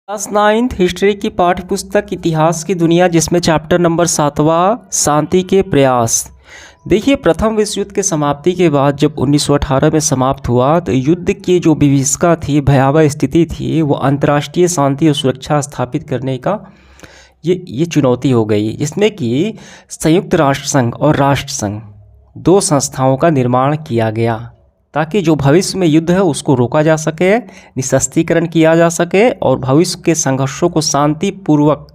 Class 9th history की पाठ्य पुस्तक इतिहास की दुनिया, जिसमें चैप्टर नंबर 7वां शांति के प्रयास। देखिए, प्रथम विश्व युद्ध के समाप्ति के बाद जब 1918 में समाप्त हुआ तो युद्ध की जो विभीषिका थी, भयावह स्थिति थी, वो अंतर्राष्ट्रीय शांति और सुरक्षा स्थापित करने का ये चुनौती हो गई, जिसमें कि संयुक्त राष्ट्र संघ और राष्ट्र संघ दो संस्थाओं का निर्माण किया गया ताकि जो भविष्य में युद्ध है उसको रोका जा सके, निशस्त्रीकरण किया जा सके और भविष्य के संघर्षों को शांतिपूर्वक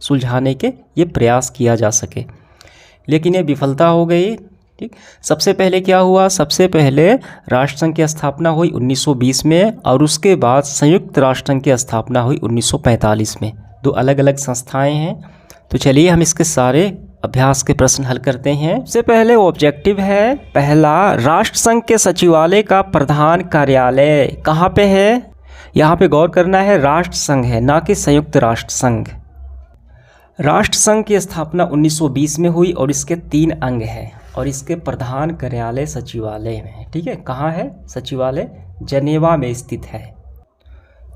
सुलझाने के ये प्रयास किया जा सके। लेकिन ये विफलता हो गई। ठीक, सबसे पहले क्या हुआ? सबसे पहले राष्ट्रसंघ की स्थापना हुई 1920 में और उसके बाद संयुक्त राष्ट्र संघ की स्थापना हुई 1945 में। दो अलग अलग संस्थाएं हैं। तो चलिए हम इसके सारे अभ्यास के प्रश्न हल करते हैं। सबसे पहले ऑब्जेक्टिव है, पहला, राष्ट्रसंघ के सचिवालय का प्रधान कार्यालय कहाँ पे है? यहाँ पे गौर करना है, राष्ट्रसंघ है, ना कि संयुक्त राष्ट्र संघ। राष्ट्रसंघ की स्थापना 1920 में हुई और इसके 3 अंग हैं और इसके प्रधान कार्यालय सचिवालय में है। ठीक है, कहाँ है सचिवालय? जनेवा में स्थित है।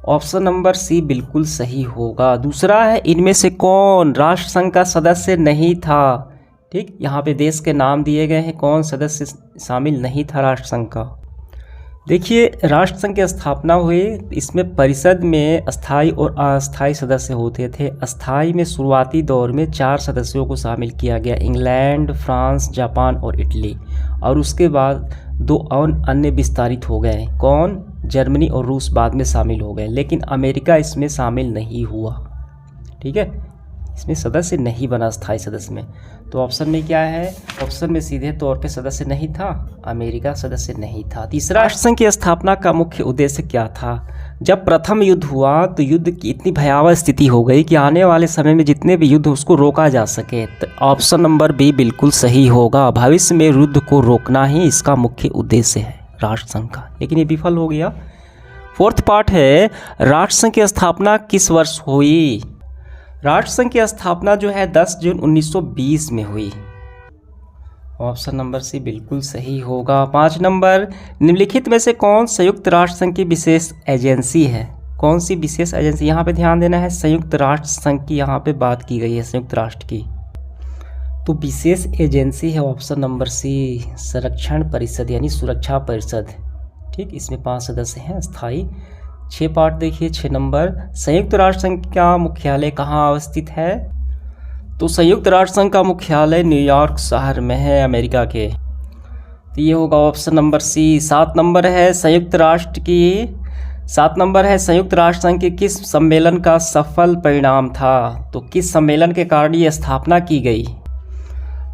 ऑप्शन नंबर सी बिल्कुल सही होगा। दूसरा है, इनमें से कौन राष्ट्रसंघ का सदस्य नहीं था? ठीक, यहाँ पे देश के नाम दिए गए हैं, कौन सदस्य शामिल नहीं था राष्ट्रसंघ का। देखिए, राष्ट्रसंघ की स्थापना हुई, इसमें परिषद में अस्थाई और अस्थाई सदस्य होते थे। अस्थाई में शुरुआती दौर में 4 सदस्यों को शामिल किया गया, इंग्लैंड, फ्रांस, जापान और इटली, और उसके बाद 2 और अन्य विस्तारित हो गए। कौन? जर्मनी और रूस बाद में शामिल हो गए, लेकिन अमेरिका इसमें शामिल नहीं हुआ। ठीक है, इसमें सदस्य नहीं बना स्थायी सदस्य में। तो ऑप्शन में क्या है? ऑप्शन में सीधे तौर पे सदस्य नहीं था, अमेरिका सदस्य नहीं था। तीसरा, राष्ट्रसंघ की स्थापना का मुख्य उद्देश्य क्या था? जब प्रथम युद्ध हुआ तो युद्ध की इतनी भयावह स्थिति हो गई कि आने वाले समय में जितने भी युद्ध उसको रोका जा सके। तो ऑप्शन नंबर बी बिल्कुल सही होगा। भविष्य में युद्ध को रोकना ही इसका मुख्य उद्देश्य है राष्ट्रसंघ का, लेकिन ये विफल हो गया। 4th पार्ट है, राष्ट्रसंघ की स्थापना किस वर्ष हुई? राष्ट्रसंघ की स्थापना जो है 10 जून 1920 में हुई। ऑप्शन नंबर सी बिल्कुल सही होगा। 5 नंबर, निम्नलिखित में से कौन संयुक्त राष्ट्र संघ की विशेष एजेंसी है? कौन सी विशेष एजेंसी? यहाँ पे ध्यान देना है, संयुक्त राष्ट्र संघ की यहाँ पे बात की गई है, संयुक्त राष्ट्र की। तो विशेष एजेंसी है ऑप्शन नंबर सी, संरक्षण परिषद यानी सुरक्षा परिषद। ठीक, इसमें 5 सदस्य हैं स्थायी। 6 पार्ट देखिए। 6 नंबर, संयुक्त राष्ट्र संघ का मुख्यालय कहाँ अवस्थित है? तो संयुक्त राष्ट्र संघ का मुख्यालय न्यूयॉर्क शहर में है, अमेरिका के। तो ये होगा ऑप्शन नंबर सी। 7 नंबर है, संयुक्त राष्ट्र संघ के किस सम्मेलन का सफल परिणाम था? तो किस सम्मेलन के कारण ये स्थापना की गई?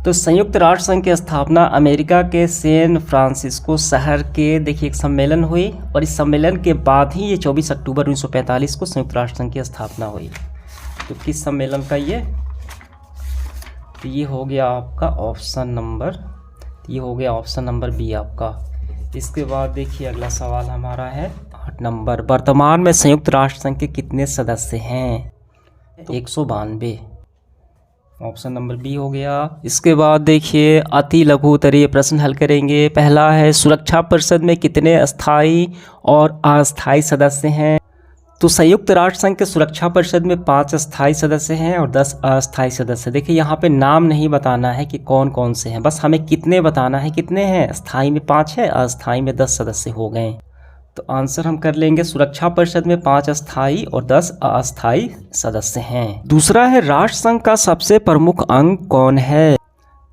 तो संयुक्त राष्ट्र संघ की स्थापना अमेरिका के सैन फ्रांसिस्को शहर के देखिए एक सम्मेलन हुई और इस सम्मेलन के बाद ही ये 24 अक्टूबर 1945 को संयुक्त राष्ट्र संघ की स्थापना हुई। तो किस सम्मेलन का ये? तो ये हो गया आपका ऑप्शन नंबर बी आपका। इसके बाद देखिए अगला सवाल हमारा है 8 नंबर, वर्तमान में संयुक्त राष्ट्र संघ के कितने सदस्य हैं? 192। ऑप्शन नंबर बी हो गया। इसके बाद देखिए अति लघु उत्तरीय प्रश्न हल करेंगे। पहला है, सुरक्षा परिषद में कितने अस्थाई और अस्थाई सदस्य हैं? तो संयुक्त राष्ट्र संघ के सुरक्षा परिषद में 5 अस्थाई सदस्य हैं और 10 अस्थाई सदस्य। देखिए यहाँ पे नाम नहीं बताना है कि कौन कौन से हैं, बस हमें कितने बताना है। कितने हैं? अस्थाई में 5 है, अस्थाई में 10 सदस्य हो गए। तो आंसर हम कर लेंगे, सुरक्षा परिषद में 5 अस्थाई और 10 अस्थाई सदस्य हैं। दूसरा है, राष्ट्रसंघ का सबसे प्रमुख अंग कौन है?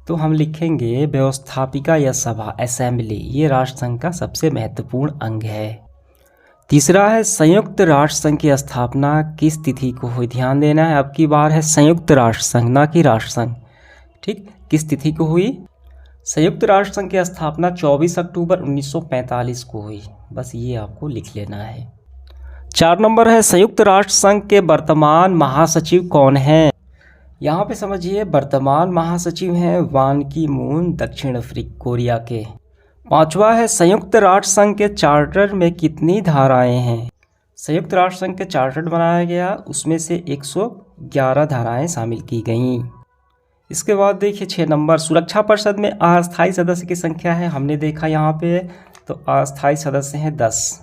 तो हम लिखेंगे व्यवस्थापिका या सभा, असेंबली। ये राष्ट्रसंघ का सबसे महत्वपूर्ण अंग है। तीसरा है, संयुक्त राष्ट्र संघ की स्थापना किस तिथि को हुई? ध्यान देना है, अब की बार है संयुक्त राष्ट्र संघ, ना कि राष्ट्रसंघ। ठीक, किस तिथि को हुई? संयुक्त राष्ट्र संघ की स्थापना 24 अक्टूबर 1945 को हुई। बस ये आपको लिख लेना है। 4 नंबर है, संयुक्त राष्ट्र संघ के वर्तमान महासचिव कौन हैं? यहाँ पे समझिए वर्तमान महासचिव हैं बान की मून, दक्षिण कोरिया के। 5वां है, संयुक्त राष्ट्र संघ के चार्टर में कितनी धाराएं हैं? संयुक्त राष्ट्र संघ के चार्टर बनाया गया, उसमें से 111 धाराएं शामिल की गईं। इसके बाद देखिए 6 नंबर, सुरक्षा परिषद में अस्थायी सदस्य की संख्या है, हमने देखा यहाँ पे, तो अस्थायी सदस्य हैं 10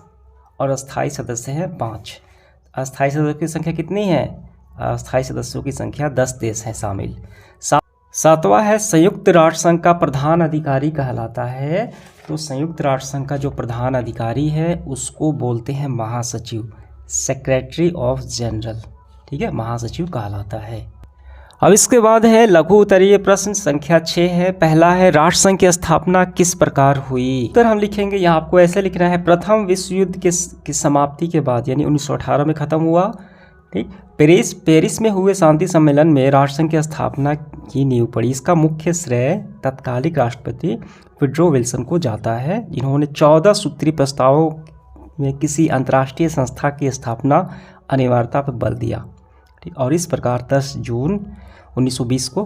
और अस्थायी सदस्य हैं 5। अस्थायी सदस्यों की संख्या कितनी है? अस्थायी सदस्यों की संख्या 10 देश हैं शामिल। सातवां है संयुक्त राष्ट्र संघ का प्रधान अधिकारी कहलाता है। तो संयुक्त राष्ट्र संघ का जो प्रधान अधिकारी है उसको बोलते हैं महासचिव, सेक्रेटरी ऑफ जनरल। ठीक है, महासचिव कहलाता है। अब इसके बाद है लघु उत्तरीय प्रश्न संख्या 6 है। पहला है राष्ट्र संघ की स्थापना किस प्रकार हुई? उत्तर हम लिखेंगे, यहाँ आपको ऐसे लिखना है, प्रथम विश्व युद्ध की समाप्ति के बाद यानी 1918 में ख़त्म हुआ। ठीक, पेरिस में हुए शांति सम्मेलन में राष्ट्र संघ की स्थापना की नींव पड़ी। इसका मुख्य श्रेय तत्कालिक राष्ट्रपति वुड्रो विल्सन को जाता है, जिन्होंने 14 सूत्री प्रस्तावों में किसी अंतर्राष्ट्रीय संस्था की स्थापना अनिवार्यता पर बल दिया। ठीक, और इस प्रकार 10 जून 1920 को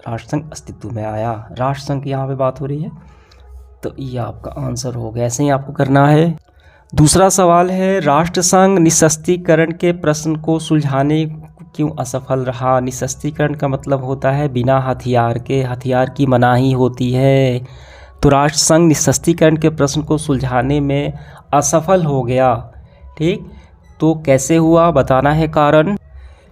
राष्ट्रसंघ अस्तित्व में आया। राष्ट्रसंघ की यहाँ पे बात हो रही है, तो ये आपका आंसर हो गया। ऐसे ही आपको करना है। दूसरा सवाल है राष्ट्रसंघ निशस्त्रीकरण के प्रश्न को सुलझाने क्यों असफल रहा? निशस्त्रीकरण का मतलब होता है बिना हथियार के, हथियार की मनाही होती है। तो राष्ट्रसंघ निशस्त्रीकरण के प्रश्न को सुलझाने में असफल हो गया। ठीक, तो कैसे हुआ बताना है कारण।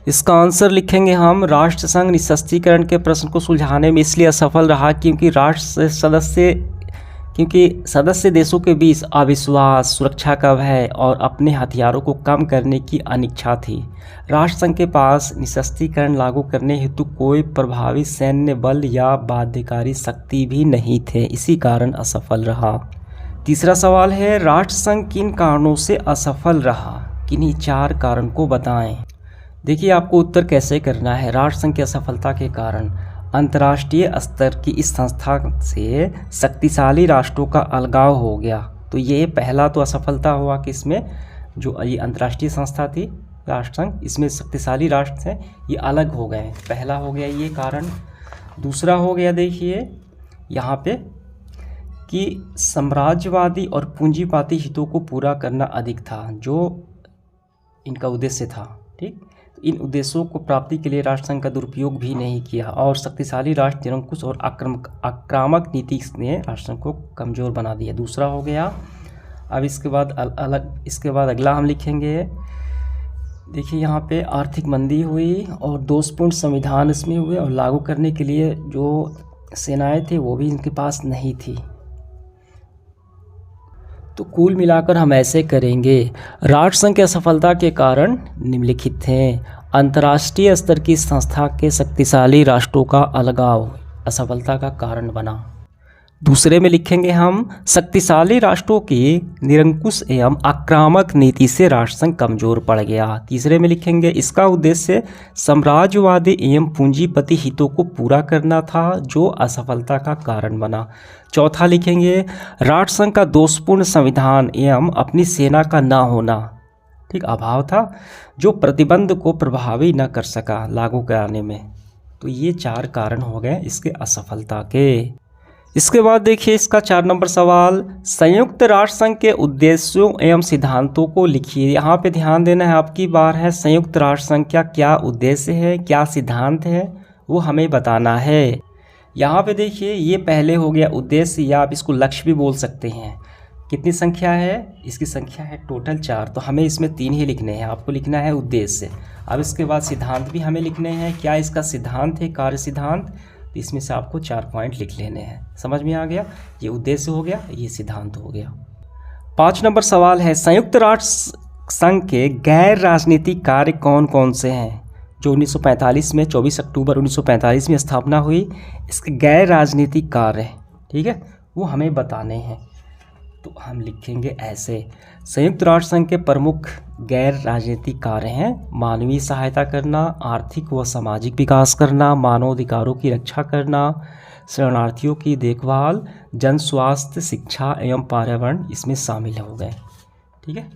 इसका आंसर लिखेंगे हम, राष्ट्रसंघ निशस्त्रीकरण के प्रश्न को सुलझाने में इसलिए असफल रहा क्योंकि सदस्य देशों के बीच अविश्वास, सुरक्षा का भय और अपने हथियारों को कम करने की अनिच्छा थी। राष्ट्रसंघ के पास निशस्त्रीकरण लागू करने हेतु कोई प्रभावी सैन्य बल या बाध्यकारी शक्ति भी नहीं थे, इसी कारण असफल रहा। तीसरा सवाल है राष्ट्रसंघ किन कारणों से असफल रहा? किन्हीं 4 कारण को बताएं। देखिए आपको उत्तर कैसे करना है। राष्ट्रसंघ की असफलता के कारण अंतर्राष्ट्रीय स्तर की इस संस्था से शक्तिशाली राष्ट्रों का अलगाव हो गया। तो ये पहला तो असफलता हुआ कि इसमें जो ये अंतर्राष्ट्रीय संस्था थी राष्ट्रसंघ, इसमें शक्तिशाली राष्ट्र हैं ये अलग हो गए, पहला हो गया ये कारण। दूसरा हो गया देखिए यहाँ पे कि साम्राज्यवादी और पूंजीवादी हितों को पूरा करना अधिक था जो इनका उद्देश्य था। ठीक, इन उद्देश्यों को प्राप्ति के लिए राष्ट्रसंघ का दुरुपयोग भी नहीं किया और शक्तिशाली राष्ट्र निरंकुश और आक्रामक नीति ने राष्ट्रसंघ को कमज़ोर बना दिया। दूसरा हो गया। अब इसके बाद अगला हम लिखेंगे, देखिए यहाँ पे आर्थिक मंदी हुई और दोषपूर्ण संविधान इसमें हुए और लागू करने के लिए जो सेनाएं थे वो भी इनके पास नहीं थी। तो कुल मिलाकर हम ऐसे करेंगे, राष्ट्रसंघ की असफलता के कारण निम्नलिखित हैं। अंतर्राष्ट्रीय स्तर की संस्था के शक्तिशाली राष्ट्रों का अलगाव असफलता का कारण बना। दूसरे में लिखेंगे हम शक्तिशाली राष्ट्रों की निरंकुश एवं आक्रामक नीति से राष्ट्रसंघ कमजोर पड़ गया। तीसरे में लिखेंगे इसका उद्देश्य साम्राज्यवादी एवं पूंजीपति हितों को पूरा करना था जो असफलता का कारण बना। चौथा लिखेंगे राष्ट्रसंघ का दोषपूर्ण संविधान एवं अपनी सेना का न होना, ठीक, अभाव था जो प्रतिबंध को प्रभावी न कर सका लागू कराने में। तो ये 4 कारण हो गए इसके असफलता के। इसके बाद देखिए इसका 4 नंबर सवाल, संयुक्त राष्ट्र संघ के उद्देश्यों एवं सिद्धांतों को लिखिए। यहाँ पे ध्यान देना है, आपकी बार है संयुक्त राष्ट्र संघ का क्या उद्देश्य है, क्या सिद्धांत है, वो हमें बताना है। यहाँ पे देखिए ये पहले हो गया उद्देश्य, या आप इसको लक्ष्य भी बोल सकते हैं। कितनी संख्या है, इसकी संख्या है टोटल 4, तो हमें इसमें 3 ही लिखने हैं। आपको लिखना है उद्देश्य। अब इसके बाद सिद्धांत भी हमें लिखने हैं, क्या इसका सिद्धांत है, कार्य सिद्धांत। इसमें से आपको 4 पॉइंट लिख लेने हैं। समझ में आ गया, ये उद्देश्य हो गया, ये सिद्धांत हो गया। 5 नंबर सवाल है संयुक्त राष्ट्र संघ के गैर राजनीतिक कार्य कौन कौन से हैं जो 1945 में 24 अक्टूबर 1945 में स्थापना हुई। इसके गैर राजनीतिक कार्य, ठीक है, वो हमें बताने हैं। तो हम लिखेंगे ऐसे, संयुक्त राष्ट्र संघ के प्रमुख गैर राजनीतिक कार्य हैं मानवीय सहायता करना, आर्थिक व सामाजिक विकास करना, मानवाधिकारों की रक्षा करना, शरणार्थियों की देखभाल, जन स्वास्थ्य, शिक्षा एवं पर्यावरण इसमें शामिल हो गए। ठीक है,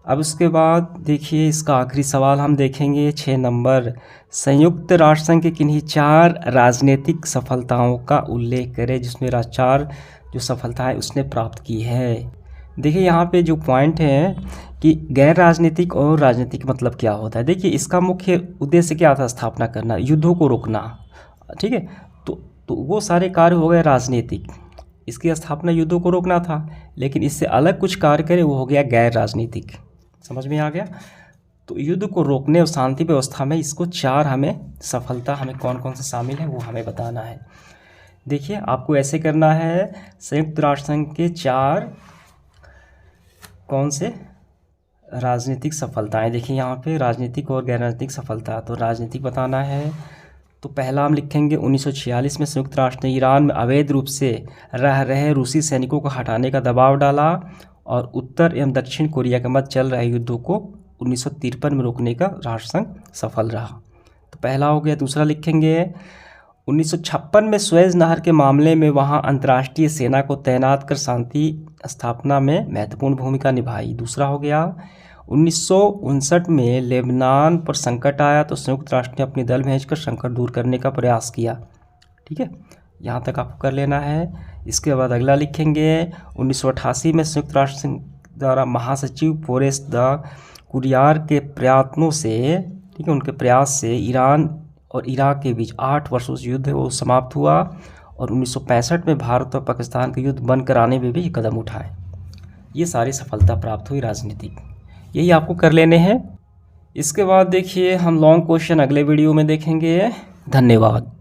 अब उसके बाद देखिए इसका आखिरी सवाल हम देखेंगे 6 नंबर, संयुक्त राष्ट्र संघ के किन्हीं 4 राजनीतिक सफलताओं का उल्लेख करें जिसमें 4 जो सफलता है उसने प्राप्त की है। देखिए यहाँ पे जो पॉइंट है कि गैर राजनीतिक और राजनीतिक मतलब क्या होता है। देखिए इसका मुख्य उद्देश्य क्या था, स्थापना करना, युद्धों को रोकना, ठीक है। तो वो सारे कार्य हो गए राजनीतिक, इसकी स्थापना युद्धों को रोकना था, लेकिन इससे अलग कुछ कार्य करे वो हो गया गैर राजनीतिक। समझ में आ गया। तो युद्ध को रोकने और शांति व्यवस्था में इसको 4 हमें सफलता हमें कौन कौन से शामिल है वो हमें बताना है। देखिए आपको ऐसे करना है, संयुक्त राष्ट्र संघ के 4 कौन से राजनीतिक सफलताएं, देखिए यहाँ पे राजनीतिक और गैर राजनीतिक सफलता। तो राजनीतिक बताना है, तो पहला हम लिखेंगे 1946 में संयुक्त राष्ट्र ने ईरान में अवैध रूप से रह रहे रूसी सैनिकों को हटाने का दबाव डाला और उत्तर एवं दक्षिण कोरिया के मध्य चल रहे युद्धों को 1953 में रोकने का राष्ट्रसंघ सफल रहा। तो पहला हो गया। दूसरा लिखेंगे 1956 में सुएज नहर के मामले में वहां अंतर्राष्ट्रीय सेना को तैनात कर शांति स्थापना में महत्वपूर्ण भूमिका निभाई। दूसरा हो गया 1959 में लेबनान पर संकट आया तो संयुक्त राष्ट्र ने अपने दल भेजकर संकट दूर करने का प्रयास किया। ठीक है, यहाँ तक आपको कर लेना है। इसके बाद अगला लिखेंगे 1988 में संयुक्त राष्ट्र संघ द्वारा महासचिव पोरेस द कुरियार के प्रयत्नों से, ठीक है, उनके प्रयास से ईरान और इराक के बीच 8 वर्षों से युद्ध वो समाप्त हुआ और 1965 में भारत और पाकिस्तान के युद्ध बंद कराने में भी कदम उठाए। ये सारी सफलता प्राप्त हुई राजनीतिक, यही आपको कर लेने हैं। इसके बाद देखिए हम लॉन्ग क्वेश्चन अगले वीडियो में देखेंगे। धन्यवाद।